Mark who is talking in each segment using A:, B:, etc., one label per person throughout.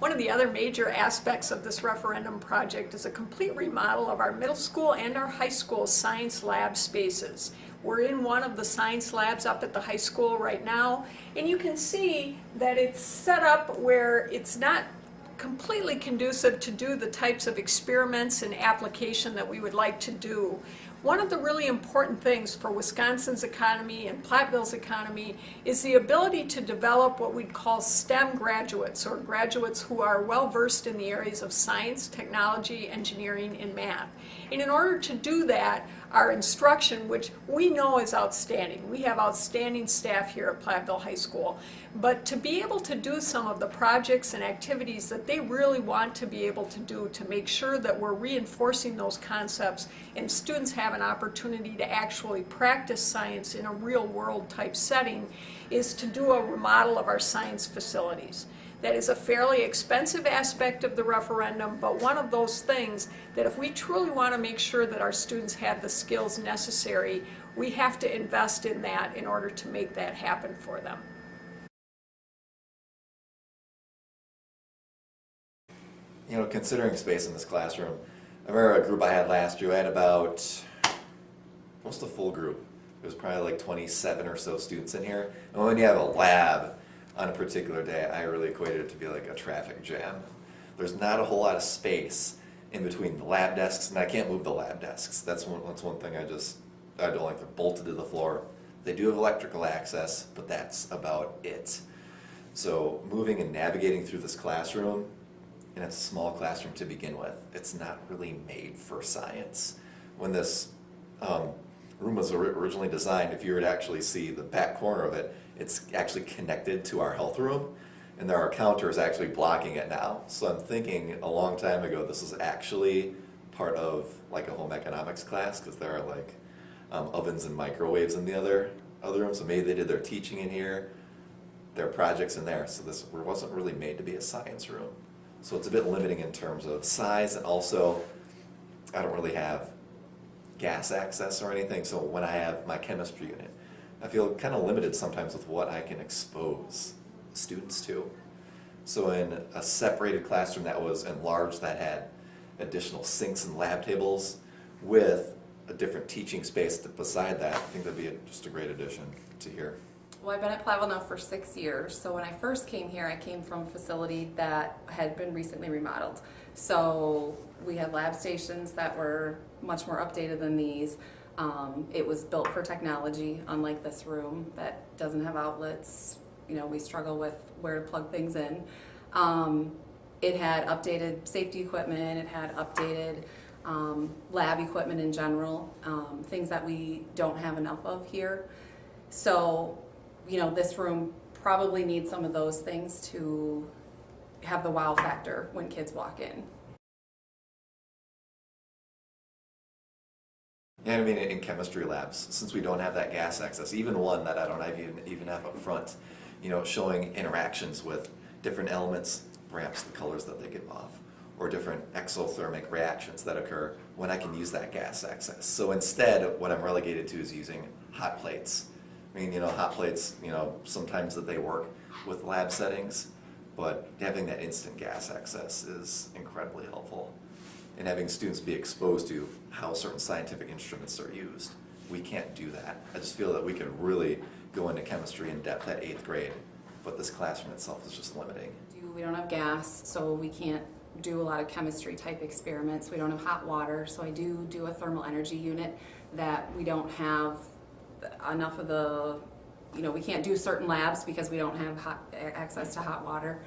A: One of the other major aspects of this referendum project is a complete remodel of our middle school and our high school science lab spaces. We're in one of the science labs up at the high school right now, and you can see that it's set up where it's not completely conducive to do the types of experiments and application that we would like to do. One of the really important things for Wisconsin's economy and Platteville's economy is the ability to develop what we'd call STEM graduates, or graduates who are well versed in the areas of science, technology, engineering, and math. And in order to do that, our instruction, which we know is outstanding, we have outstanding staff here at Platteville High School, but to be able to do some of the projects and activities that they really want to be able to do to make sure that we're reinforcing those concepts and students have an opportunity to actually practice science in a real world type setting, is to do a remodel of our science facilities. That is a fairly expensive aspect of the referendum, but one of those things that if we truly want to make sure that our students have the skills necessary, we have to invest in that in order to make that happen for them.
B: You know, considering space in this classroom, I remember a group I had last year, I had about almost a full group. It was probably like 27 or so students in here. And when you have a lab on a particular day, I really equated it to be like a traffic jam. There's not a whole lot of space in between the lab desks, and I can't move the lab desks. That's one thing I don't like. They're bolted to the floor. They do have electrical access, but that's about it. So moving and navigating through this classroom, and it's a small classroom to begin with, it's not really made for science. When this room was originally designed, if you were to actually see the back corner of it, it's actually connected to our health room, and there are counters actually blocking it now. So I'm thinking a long time ago this is actually part of like a home economics class, because there are like ovens and microwaves in the other room, so maybe they did their teaching in here, their projects in there, so this wasn't really made to be a science room. So it's a bit limiting in terms of size, and also I don't really have gas access or anything, so when I have my chemistry unit, I feel kind of limited sometimes with what I can expose students to. So in a separated classroom that was enlarged, that had additional sinks and lab tables with a different teaching space beside that, I think that'd be just a great addition to here.
C: Well, I've been at Platteville now for 6 years, so when I first came here, I came from a facility that had been recently remodeled. So we had lab stations that were much more updated than these. It was built for technology, unlike this room that doesn't have outlets. You know, we struggle with where to plug things in. It had updated safety equipment, it had updated lab equipment in general, things that we don't have enough of here. So, you know, this room probably needs some of those things to have the wow factor when kids walk in.
B: Yeah, I mean, in chemistry labs, since we don't have that gas access, even one that I don't even have up front, you know, showing interactions with different elements, perhaps the colors that they give off, or different exothermic reactions that occur when I can use that gas access. So instead, what I'm relegated to is using hot plates. I mean, you know, hot plates, you know, sometimes that they work with lab settings, but having that instant gas access is incredibly helpful. And having students be exposed to how certain scientific instruments are used. We can't do that. I just feel that we could really go into chemistry in depth at 8th grade, but this classroom itself is just limiting.
C: We don't have gas, so we can't do a lot of chemistry type experiments. We don't have hot water, so I do a thermal energy unit that we don't have enough of the, you know, we can't do certain labs because we don't have access to hot water.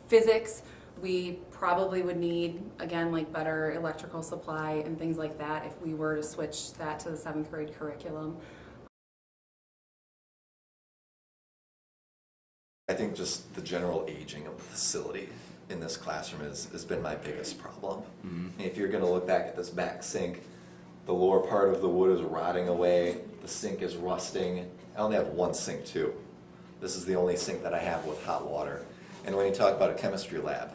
C: Physics, we probably would need, again, like better electrical supply and things like that if we were to switch that to the 7th grade curriculum.
B: I think just the general aging of the facility in this classroom has been my biggest problem. Mm-hmm. If you're going to look back at this back sink, the lower part of the wood is rotting away, the sink is rusting. I only have one sink too. This is the only sink that I have with hot water. And when you talk about a chemistry lab,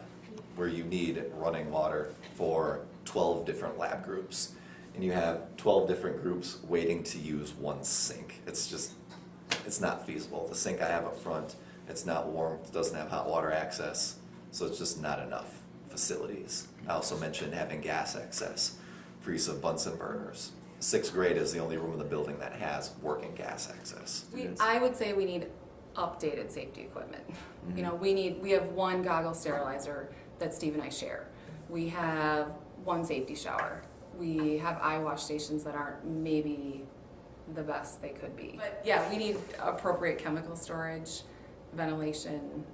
B: where you need running water for 12 different lab groups, and you have 12 different groups waiting to use one sink, it's not feasible. The sink I have up front It's not warm, it doesn't have hot water access, so it's just not enough facilities. I also mentioned having gas access for use of Bunsen burners. Sixth grade is the only room in the building that has working gas access.
C: I would say we need updated safety equipment. You know, we have one goggle sterilizer that Steve and I share. We have one safety shower. We have eye wash stations that aren't maybe the best they could be. But yeah, we need appropriate chemical storage, ventilation,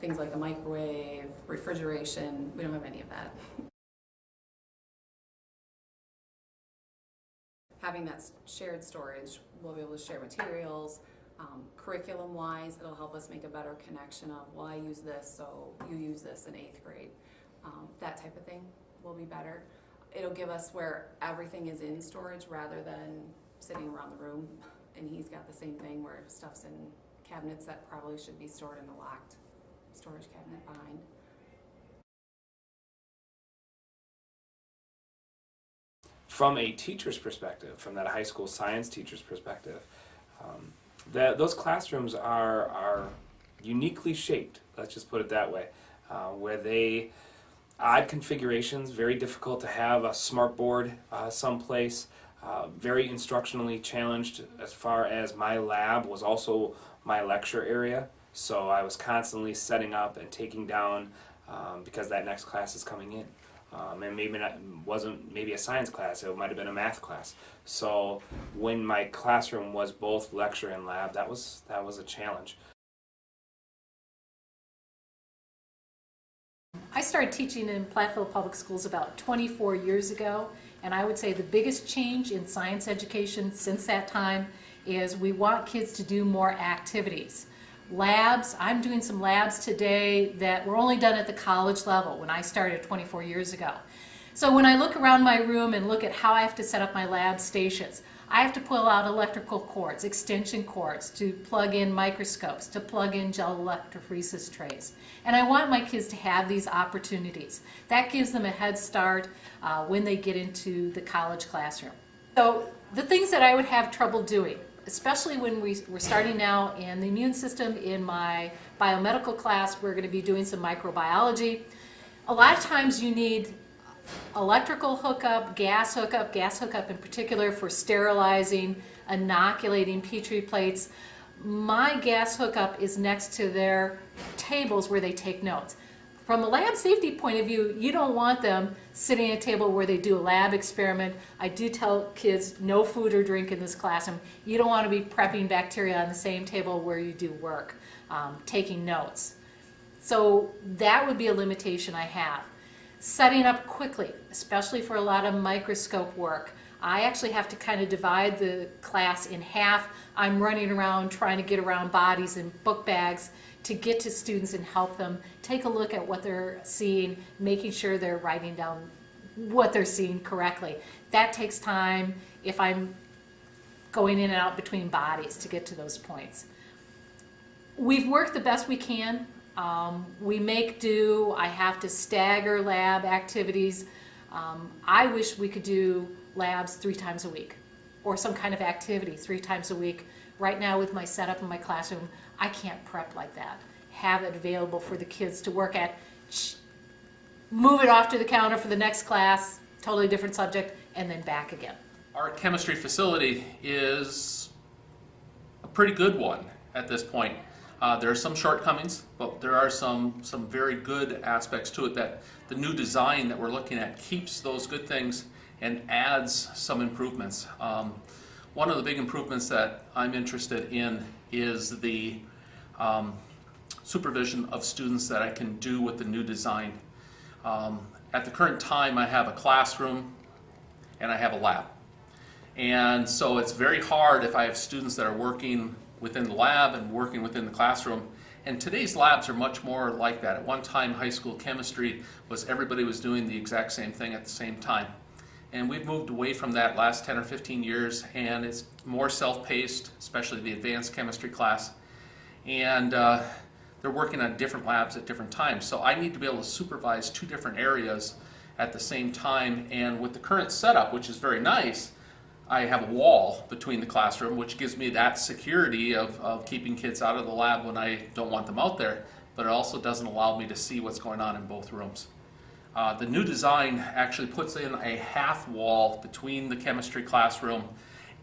C: things like a microwave, refrigeration. We don't have any of that. Having that shared storage, we'll be able to share materials. Curriculum-wise, it'll help us make a better connection of, well, I use this, so you use this in 8th grade. That type of thing will be better. It'll give us where everything is in storage rather than sitting around the room. And he's got the same thing where stuff's in cabinets that probably should be stored in the locked storage cabinet behind.
D: From a teacher's perspective, from that high school science teacher's perspective, those classrooms are uniquely shaped, let's just put it that way, where they, odd configurations, very difficult to have a smart board someplace, very instructionally challenged as far as my lab was also my lecture area, so I was constantly setting up and taking down because that next class is coming in. And maybe wasn't maybe a science class, it might have been a math class. So when my classroom was both lecture and lab, that was a challenge.
E: I started teaching in Platteville Public Schools about 24 years ago, and I would say the biggest change in science education since that time is we want kids to do more activities. Labs, I'm doing some labs today that were only done at the college level when I started 24 years ago. So when I look around my room and look at how I have to set up my lab stations, I have to pull out electrical cords, extension cords, to plug in microscopes, to plug in gel electrophoresis trays. And I want my kids to have these opportunities. That gives them a head start when they get into the college classroom. So the things that I would have trouble doing, especially when we're starting now in the immune system, in my biomedical class, we're going to be doing some microbiology. A lot of times you need electrical hookup, gas hookup in particular for sterilizing, inoculating Petri plates. My gas hookup is next to their tables where they take notes. From a lab safety point of view, you don't want them sitting at a table where they do a lab experiment. I do tell kids no food or drink in this classroom. You don't want to be prepping bacteria on the same table where you do work, taking notes. So that would be a limitation I have. Setting up quickly, especially for a lot of microscope work. I actually have to kind of divide the class in half. I'm running around trying to get around bodies and book bags to get to students and help them take a look at what they're seeing, making sure they're writing down what they're seeing correctly. That takes time if I'm going in and out between bodies to get to those points. We've worked the best we can. We make do. I have to stagger lab activities. I wish we could do labs 3 times a week or some kind of activity 3 times a week. Right now with my setup in my classroom, I can't prep like that. Have it available for the kids to work at. Move it off to the counter for the next class, totally different subject, and then back again.
F: Our chemistry facility is a pretty good one at this point. There are some shortcomings, but there are some very good aspects to it that the new design that we're looking at keeps those good things and adds some improvements. One of the big improvements that I'm interested in is the supervision of students that I can do with the new design. At the current time, I have a classroom and I have a lab. And so it's very hard if I have students that are working within the lab and working within the classroom. And today's labs are much more like that. At one time, high school chemistry was everybody was doing the exact same thing at the same time. And we've moved away from that last 10 or 15 years, and it's more self-paced, especially the advanced chemistry class. And they're working on different labs at different times. So I need to be able to supervise 2 different areas at the same time. And with the current setup, which is very nice, I have a wall between the classroom, which gives me that security of keeping kids out of the lab when I don't want them out there, but it also doesn't allow me to see what's going on in both rooms. The new design actually puts in a half wall between the chemistry classroom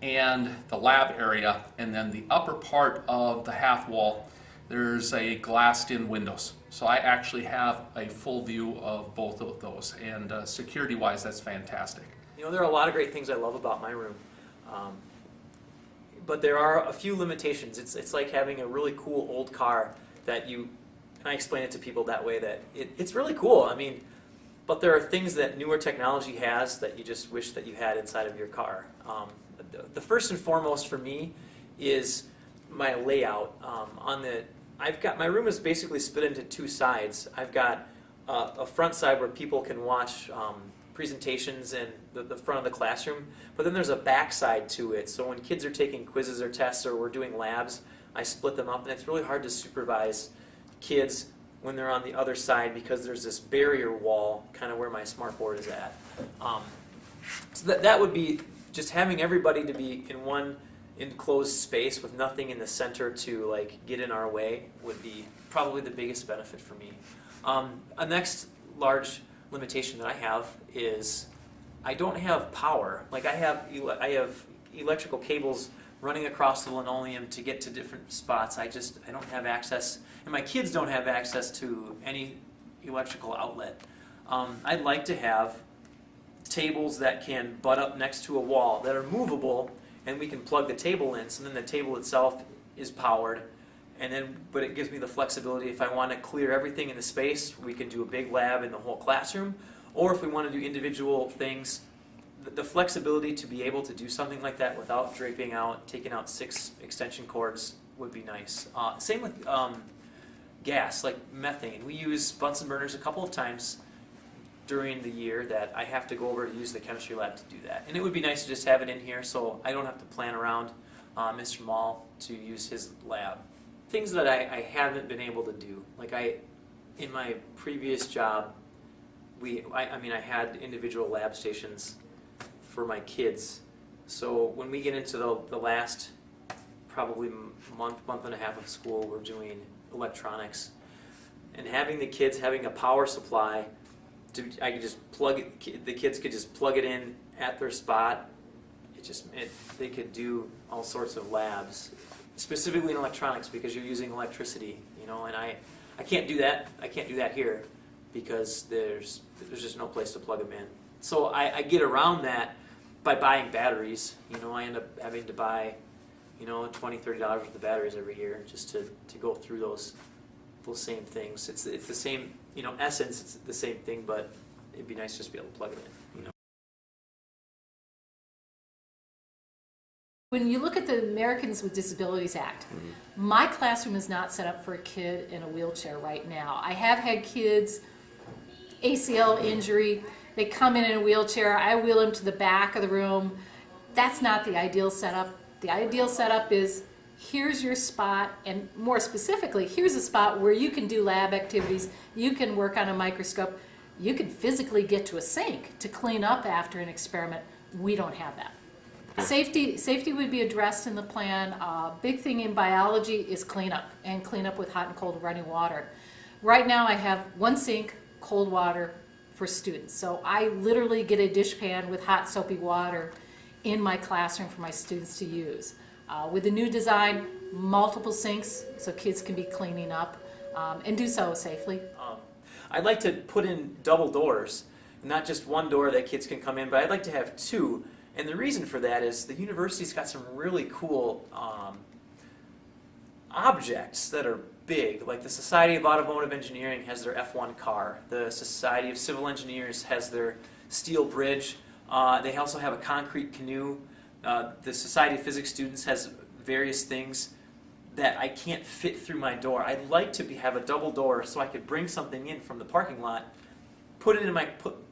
F: and the lab area, and then the upper part of the half wall, there's a glassed-in windows. So I actually have a full view of both of those, and security-wise, that's fantastic.
G: You know, there are a lot of great things I love about my room, but there are a few limitations. It's like having a really cool old car that and I explain it to people that way, that it's really cool. I mean, but there are things that newer technology has that you just wish that you had inside of your car. The first and foremost for me is my layout. My room is basically split into two sides. I've got a front side where people can watch presentations in the front of the classroom, but then there's a back side to it. So when kids are taking quizzes or tests or we're doing labs, I split them up, and it's really hard to supervise kids when they're on the other side because there's this barrier wall kind of where my smart board is at. So that would be just having everybody to be in one enclosed space with nothing in the center to like get in our way would be probably the biggest benefit for me. A next large limitation that I have is I don't have power. Like I have electrical cables running across the linoleum to get to different spots. I don't have access, and my kids don't have access to any electrical outlet. I'd like to have tables that can butt up next to a wall that are movable, and we can plug the table in, so then the table itself is powered, but it gives me the flexibility. If I want to clear everything in the space, we can do a big lab in the whole classroom, or if we want to do individual things, the flexibility to be able to do something like that without taking out 6 extension cords would be nice. Same with gas, like methane. We use Bunsen burners a couple of times during the year that I have to go over to use the chemistry lab to do that. And it would be nice to just have it in here so I don't have to plan around Mr. Mall to use his lab. Things that I haven't been able to do. Like in my previous job, I had individual lab stations for my kids. So when we get into the last probably month and a half of school, we're doing electronics. And having the kids having a power supply, I could just plug it, the kids could just plug it in at their spot. They could do all sorts of labs, specifically in electronics because you're using electricity, you know, and I can't do that. I can't do that here because there's just no place to plug them in. So I get around that by buying batteries. You know, I end up having to buy, you know, $20, $30 worth of batteries every year just to go through those same things. It's the same, you know, essence. It's the same thing, but it'd be nice just to be able to plug it in. You know.
E: When you look at the Americans with Disabilities Act, my classroom is not set up for a kid in a wheelchair right now. I have had kids, ACL injury, they come in a wheelchair, I wheel them to the back of the room. That's not the ideal setup. The ideal setup is here's your spot, and more specifically, here's a spot where you can do lab activities, you can work on a microscope, you can physically get to a sink to clean up after an experiment. We don't have that. Safety would be addressed in the plan. Big thing in biology is cleanup, and cleanup with hot and cold running water. Right now I have one sink, cold water for students. So I literally get a dishpan with hot soapy water in my classroom for my students to use. With the new design, multiple sinks so kids can be cleaning up and do so safely.
G: I'd like to put in double doors, not just one door that kids can come in, but I'd like to have 2. And the reason for that is the university's got some really cool objects that are big. Like the Society of Automotive Engineering has their F1 car. The Society of Civil Engineers has their steel bridge. They also have a concrete canoe. The Society of Physics students has various things that I can't fit through my door. I'd like to have a double door so I could bring something in from the parking lot, put it in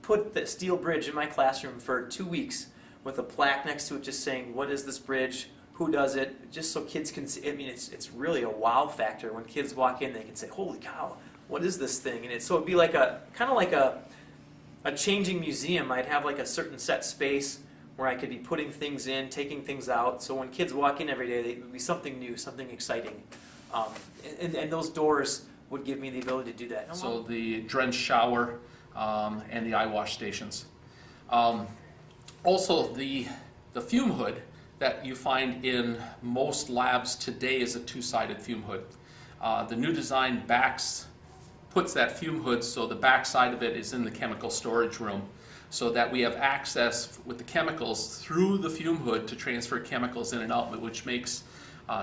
G: put the steel bridge in my classroom for 2 weeks with a plaque next to it just saying, what is this bridge, who does it, just so kids can see. I mean, it's really a wow factor. When kids walk in, they can say, holy cow, what is this thing? And so it'd be like kind of like a changing museum. I'd have like a certain set space where I could be putting things in, taking things out. So when kids walk in every day, it would be something new, something exciting. And those doors would give me the ability to do that.
F: So the drench shower and the eye wash stations. Also, the fume hood that you find in most labs today is a two-sided fume hood. The new design puts that fume hood so the back side of it is in the chemical storage room, so that we have access with the chemicals through the fume hood to transfer chemicals in and out, which makes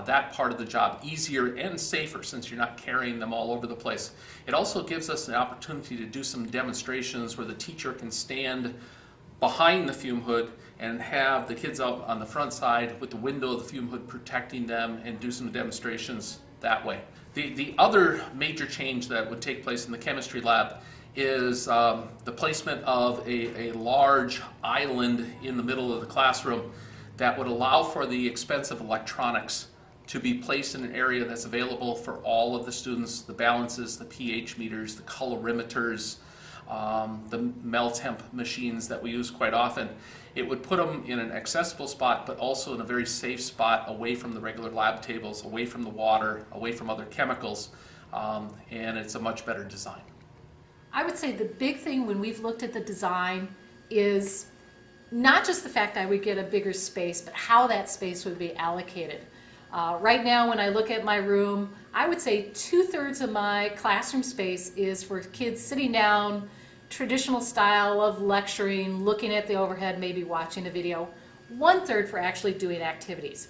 F: that part of the job easier and safer since you're not carrying them all over the place. It also gives us an opportunity to do some demonstrations where the teacher can stand behind the fume hood and have the kids out on the front side with the window of the fume hood protecting them and do some demonstrations that way. The other major change that would take place in the chemistry lab is the placement of a large island in the middle of the classroom that would allow for the expensive electronics to be placed in an area that's available for all of the students, the balances, the pH meters, the colorimeters, the Meltemp machines that we use quite often. It would put them in an accessible spot, but also in a very safe spot away from the regular lab tables, away from the water, away from other chemicals, and it's a much better design.
E: I would say the big thing when we've looked at the design is not just the fact that we get a bigger space, but how that space would be allocated. Right now, when I look at my room, I would say 2/3 of my classroom space is for kids sitting down, traditional style of lecturing, looking at the overhead, maybe watching a video. 1/3 for actually doing activities.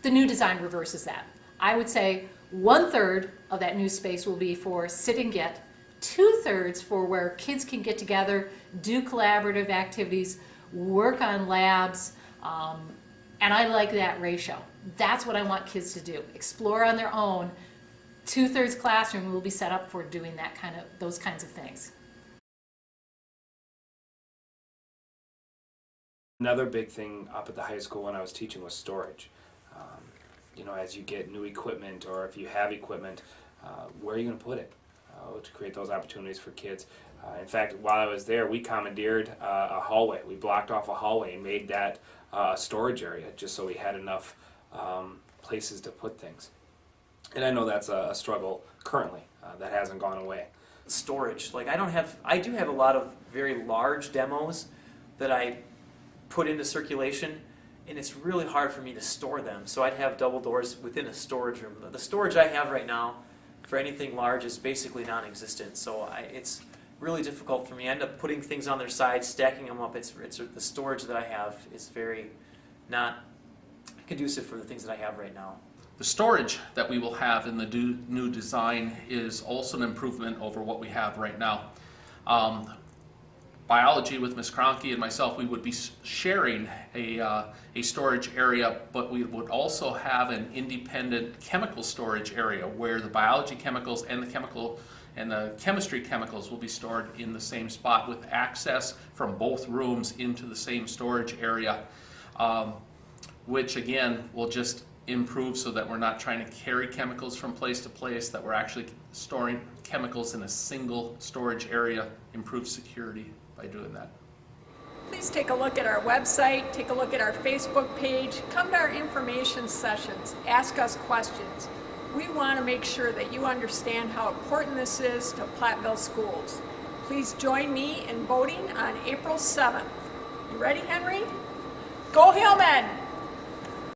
E: The new design reverses that. I would say 1/3 of that new space will be for sit and get, 2/3 for where kids can get together, do collaborative activities, work on labs, and I like that ratio. That's what I want kids to do. Explore on their own. 2/3 classroom will be set up for doing those kinds of things.
D: Another big thing up at the high school when I was teaching was storage. As you get new equipment, or if you have equipment, where are you going to put it to create those opportunities for kids? In fact, while I was there, we commandeered a hallway. We blocked off a hallway and made that a storage area just so we had enough places to put things. And I know that's a struggle currently. That hasn't gone away.
G: Storage, I do have a lot of very large demos that I put into circulation, and it's really hard for me to store them. So I'd have double doors within a storage room. The storage I have right now for anything large is basically non-existent. So it's really difficult for me. I end up putting things on their sides, stacking them up. It's the storage that I have is very not conducive for the things that I have right now.
F: The storage that we will have in the new design is also an improvement over what we have right now. Biology with Ms. Cronky and myself, we would be sharing a storage area, but we would also have an independent chemical storage area where the biology chemicals and the chemistry chemicals will be stored in the same spot with access from both rooms into the same storage area, which again will just improve so that we're not trying to carry chemicals from place to place, that we're actually storing chemicals in a single storage area, improve security by doing that.
A: Please take a look at our website, take a look at our Facebook page, come to our information sessions, ask us questions. We want to make sure that you understand how important this is to Platteville schools. Please join me in voting on April 7th. You ready, Henry? Go Hillmen!